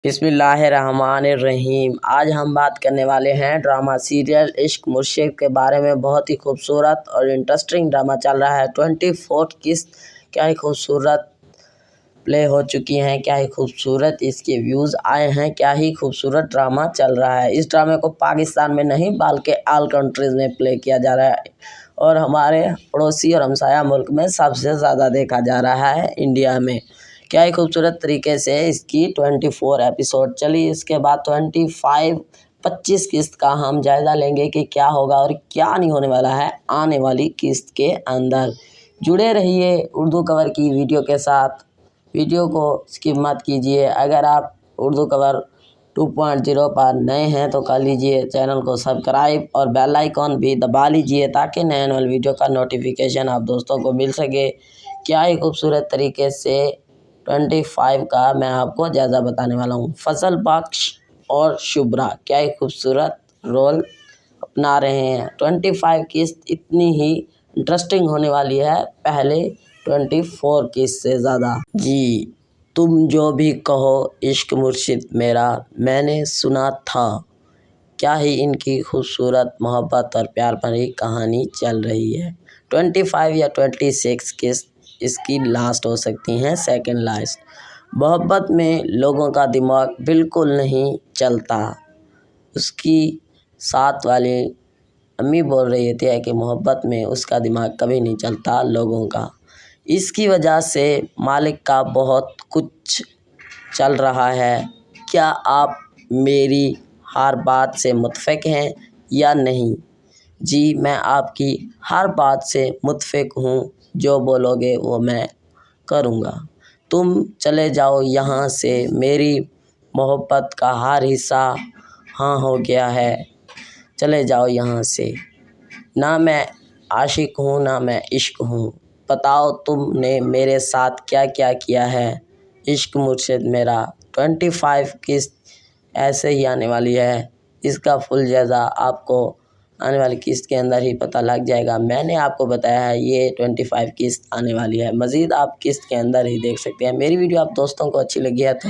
بسم اللہ الرحمن الرحیم۔ آج ہم بات کرنے والے ہیں ڈرامہ سیریل عشق مرشد کے بارے میں۔ بہت ہی خوبصورت اور انٹرسٹنگ ڈرامہ چل رہا ہے۔ 24 قسط کیا ہی خوبصورت پلے ہو چکی ہیں، کیا ہی خوبصورت اس کے ویوز آئے ہیں، کیا ہی خوبصورت ڈرامہ چل رہا ہے۔ اس ڈرامے کو پاکستان میں نہیں بلکہ آل کنٹریز میں پلے کیا جا رہا ہے اور ہمارے پڑوسی اور ہمسایہ ملک میں سب سے زیادہ دیکھا جا رہا ہے، انڈیا میں۔ کیا ہی خوبصورت طریقے سے اس کی 24 ایپیسوڈ چلی۔ اس کے بعد 25 قسط کا ہم جائزہ لیں گے کہ کیا ہوگا اور کیا نہیں ہونے والا ہے آنے والی قسط کے اندر۔ جڑے رہیے اردو کور کی ویڈیو کے ساتھ، ویڈیو کو اسکپ مت کیجیے۔ اگر آپ اردو کور 2.0 پر نئے ہیں تو کر لیجیے چینل کو سبسکرائب اور بیل آئیکن بھی دبا لیجیے تاکہ نئے ویڈیو کا نوٹیفیکیشن آپ دوستوں کو مل سکے۔ کیا ہی خوبصورت طریقے سے 25 کا میں آپ کو جائزہ بتانے والا ہوں۔ فضل بخش اور شبرا کیا ہی خوبصورت رول اپنا رہے ہیں۔ 25 قسط اتنی ہی انٹرسٹنگ ہونے والی ہے پہلے 24 قسط سے زیادہ۔ جی تم جو بھی کہو عشق مرشد میرا میں نے سنا تھا، کیا ہی ان کی خوبصورت محبت اور پیار بھری کہانی چل رہی ہے۔ 25 یا 26 قسط اس کی لاسٹ ہو سکتی ہیں، سیکنڈ لاسٹ۔ محبت میں لوگوں کا دماغ بالکل نہیں چلتا۔ اس کی ساتھ والی امی بول رہی تھی کہ محبت میں اس کا دماغ کبھی نہیں چلتا لوگوں کا۔ اس کی وجہ سے مالک کا بہت کچھ چل رہا ہے۔ کیا آپ میری ہر بات سے متفق ہیں یا نہیں؟ جی میں آپ کی ہر بات سے متفق ہوں، جو بولو گے وہ میں کروں گا۔ تم چلے جاؤ یہاں سے، میری محبت کا ہر حصہ ہاں ہو گیا ہے، چلے جاؤ یہاں سے۔ نہ میں عاشق ہوں نہ میں عشق ہوں، بتاؤ تم نے میرے ساتھ کیا کیا کیا ہے عشق مرشد میرا۔ 25 قسط ایسے ہی آنے والی ہے، اس کا فل جائزہ آپ کو آنے والی قسط کے اندر ہی پتہ لگ جائے گا۔ میں نے آپ کو بتایا ہے یہ 25 قسط آنے والی ہے، مزید آپ قسط کے اندر ہی دیکھ سکتے ہیں۔ میری ویڈیو آپ دوستوں کو اچھی لگی ہے تو